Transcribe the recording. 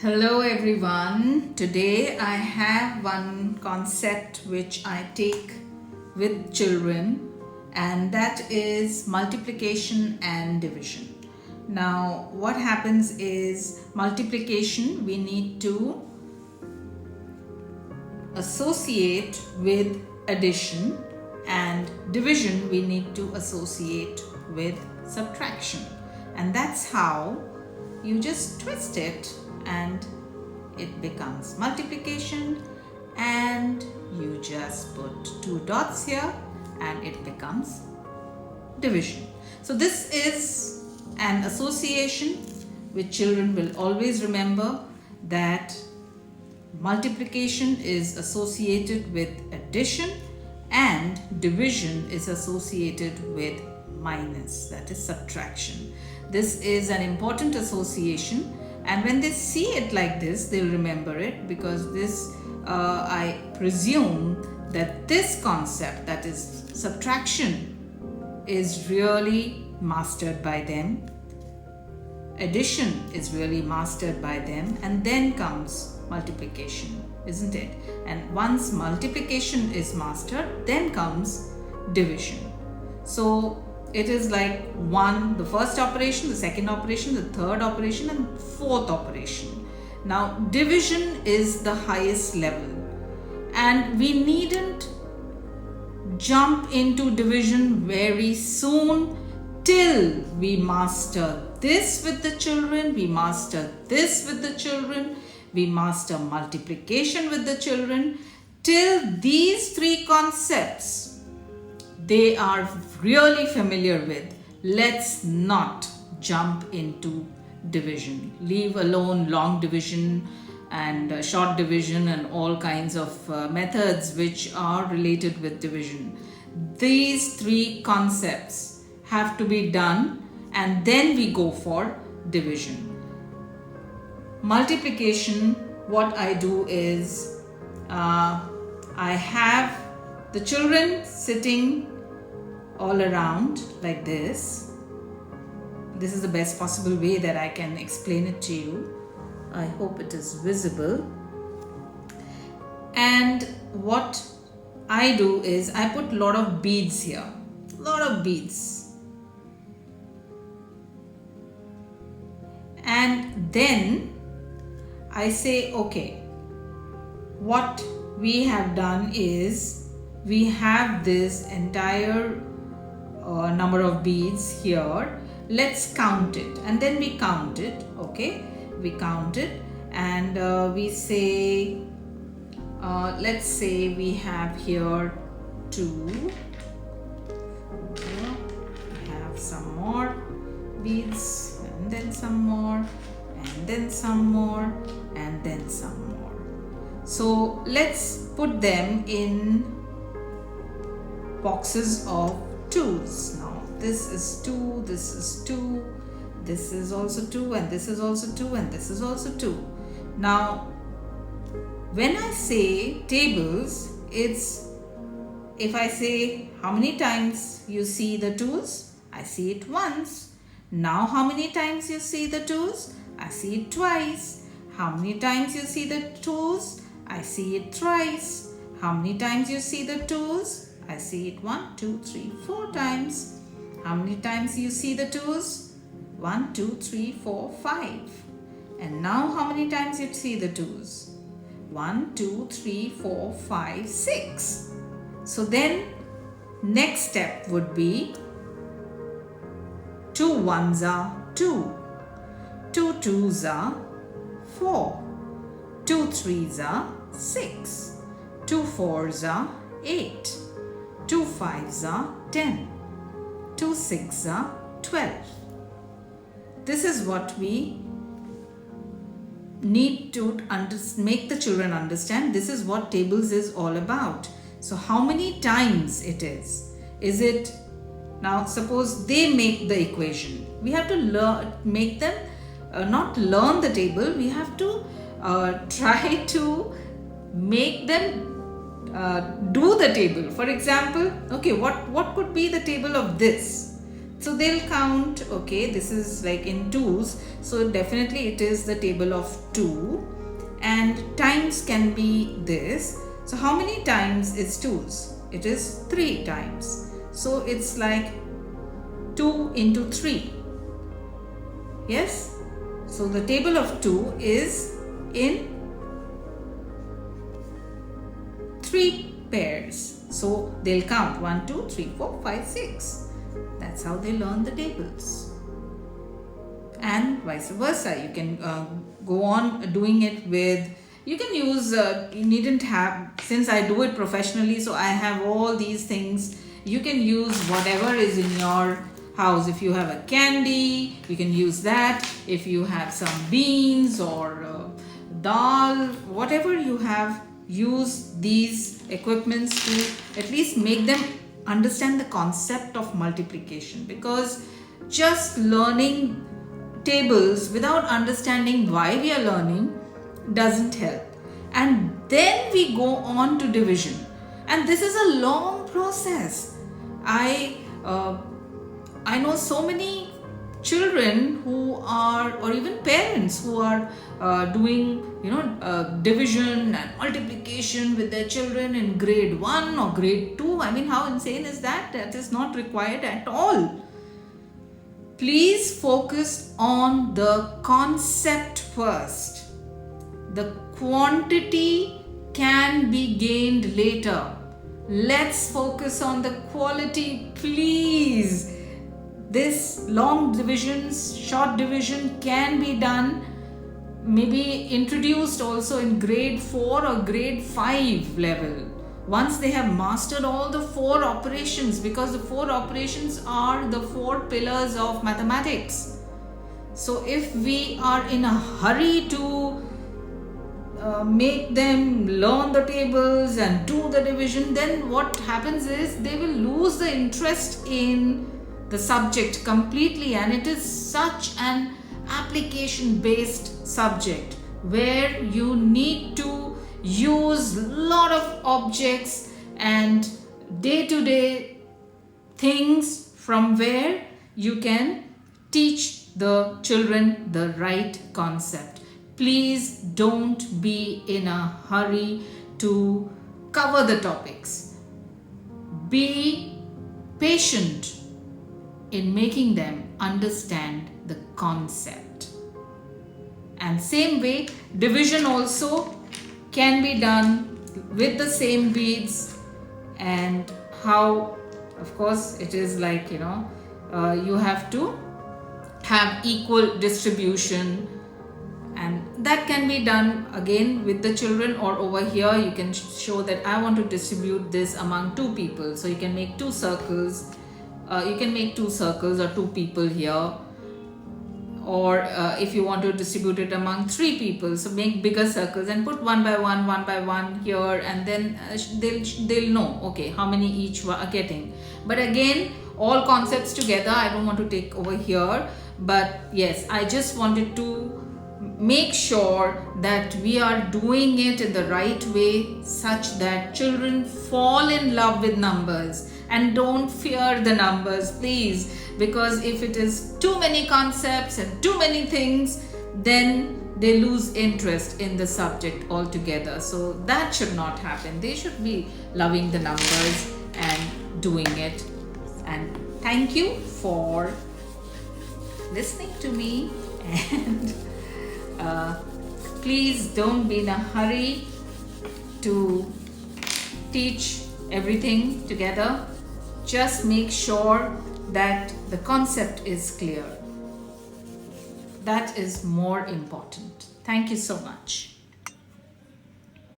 Hello everyone. Today I have one concept which I take with children, and that is multiplication and division. Now what happens is multiplication we need to associate with addition, and division we need to associate with subtraction, and that's how you just twist it and it becomes multiplication, and you just put two dots here and it becomes division. So this is an association which children will always remember, that multiplication is associated with addition and division is associated with minus, that is subtraction. This is an important association, and when they see it like this, they'll remember it, because this I presume that this concept, that is subtraction, is really mastered by them, addition is really mastered by them, and then comes multiplication, isn't it? And once multiplication is mastered, then comes division. So it is like the first operation, the second operation, the third operation, and fourth operation. Now division is the highest level, and we needn't jump into division very soon till we master this with the children, we master this with the children, we master multiplication with the children. Till these three concepts they are really familiar with, let's not jump into division. Leave alone long division and short division and all kinds of methods which are related with division. These three concepts have to be done, and then we go for division. Multiplication, what I do is I have the children sitting all around like this. This is the best possible way that I can explain it to you. I hope it is visible. And what I do is I put a lot of beads here. Lot of beads. And then I say, okay, what we have done is we have this entire number of beads here. Let's count it, and then we count it. Okay, we count it, and we say, let's say we have here 2. Okay, we have some more beads, and then some more, and then some more, and then some more. So let's put them in boxes of 2s. Now this is 2, this is 2, this is also 2, and this is also 2, and this is also 2. Now when I say tables, it's, if I say how many times you see the 2s, I see it once. Now how many times you see the 2s? I see it twice. How many times you see the 2s? I see it thrice. How many times you see the 2s? I see it 1, 2, 3, 4 times. How many times you see the 2s? 1, 2, 3, 4, 5. And now how many times you see the 2s? 1, 2, 3, 4, 5, 6. So then next step would be 2 1s are 2, 2 2s are 4, 2 3s are 6, 2 4s are 8, 2 5s are 10, 2 6s are 12. This is what we need to make the children understand. This is what tables is all about. So how many times it is? Is it, now suppose they make the equation. We have to make them not learn the table. We have to try to make them do the table. For example, okay, what could be the table of this? So they'll count, okay, this is like in twos, so definitely it is the table of 2, and times can be this. So how many times is twos? It is 3 times. So it's like 2 into 3. Yes? So the table of 2 is in 3 pairs. So they'll count 1, 2, 3, 4, 5, 6. That's how they learn the tables. And vice versa. You can go on doing it with, you can use, you needn't have, since I do it professionally, so I have all these things. You can use whatever is in your house. If you have a candy, you can use that. If you have some beans or dal, whatever you have, use these equipments to at least make them understand the concept of multiplication, because just learning tables without understanding why we are learning doesn't help. And then we go on to division, and this is a long process. I know so many children who are, or even parents who are doing division and multiplication with their children in grade 1 or grade 2. I mean, how insane is that? That is not required at all. Please focus on the concept first. The quantity can be gained later. Let's focus on the quality, please. This long divisions, short division can be done, maybe introduced also in grade 4 or grade 5 level. Once they have mastered all the 4 operations, because the 4 operations are the 4 pillars of mathematics. So if we are in a hurry to make them learn the tables and do the division, then what happens is they will lose the interest in the subject completely. And it is such an application based subject where you need to use a lot of objects and day-to-day things from where you can teach the children the right concept. Please don't be in a hurry to cover the topics. Be patient in making them understand the concept. And same way, division also can be done with the same beads, and how, of course, it is like, you have to have equal distribution, and that can be done again with the children. Or over here you can show that I want to distribute this among 2 people, so you can make 2 circles. You can make 2 circles or 2 people here, or if you want to distribute it among 3 people, so make bigger circles and put one by one here, and then they'll know, okay, how many each are getting. But again, all concepts together I don't want to take over here, but yes, I just wanted to make sure that we are doing it in the right way, such that children fall in love with numbers. And don't fear the numbers, please, because if it is too many concepts and too many things, then they lose interest in the subject altogether. So that should not happen. They should be loving the numbers and doing it. And thank you for listening to me, and please don't be in a hurry to teach everything together. Just make sure that the concept is clear. That is more important. Thank you so much.